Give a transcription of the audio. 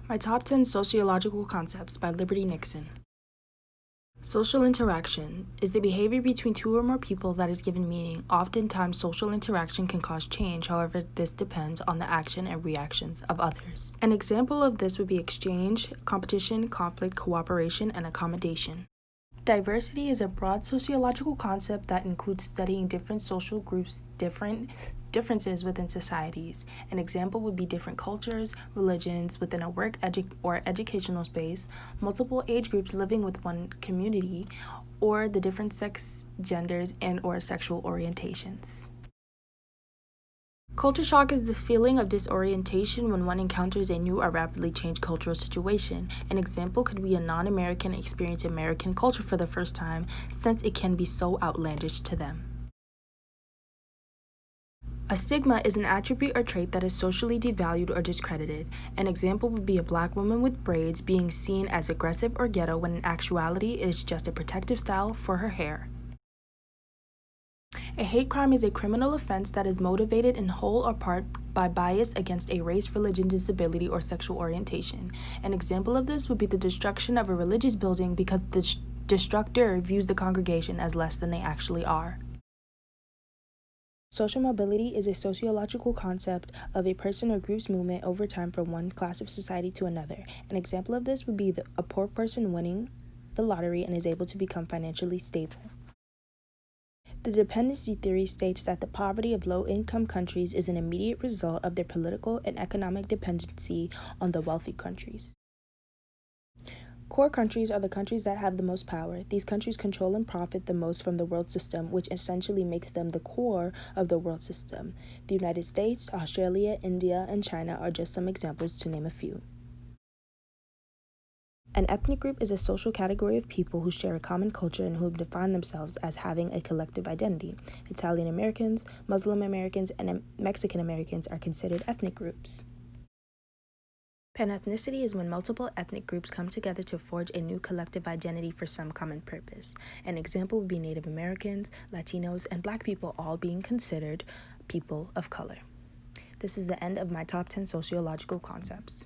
My Top 10 Sociological Concepts by Liberty Nixon. Social interaction is the behavior between two or more people that is given meaning. Oftentimes, social interaction can cause change, however, this depends on the action and reactions of others. An example of this would be exchange, competition, conflict, cooperation, and accommodation. Diversity is a broad sociological concept that includes studying different social groups' differences within societies. An example would be different cultures, religions within a work or educational space, multiple age groups living with one community, or the different sex, genders, and or sexual orientations. Culture shock is the feeling of disorientation when one encounters a new or rapidly changed cultural situation. An example could be a non-American experiencing American culture for the first time, since it can be so outlandish to them. A stigma is an attribute or trait that is socially devalued or discredited. An example would be a black woman with braids being seen as aggressive or ghetto when in actuality it is just a protective style for her hair. A hate crime is a criminal offense that is motivated in whole or part by bias against a race, religion, disability, or sexual orientation. An example of this would be the destruction of a religious building because the destructor views the congregation as less than they actually are. Social mobility is a sociological concept of a person or group's movement over time from one class of society to another. An example of this would be a poor person winning the lottery and is able to become financially stable. The dependency theory states that the poverty of low-income countries is an immediate result of their political and economic dependency on the wealthy countries. Core countries are the countries that have the most power. These countries control and profit the most from the world system, which essentially makes them the core of the world system. The United States, Australia, India, and China are just some examples to name a few. An ethnic group is a social category of people who share a common culture and who define themselves as having a collective identity. Italian Americans, Muslim Americans, and Mexican Americans are considered ethnic groups. Panethnicity is when multiple ethnic groups come together to forge a new collective identity for some common purpose. An example would be Native Americans, Latinos, and Black people all being considered people of color. This is the end of my top 10 sociological concepts.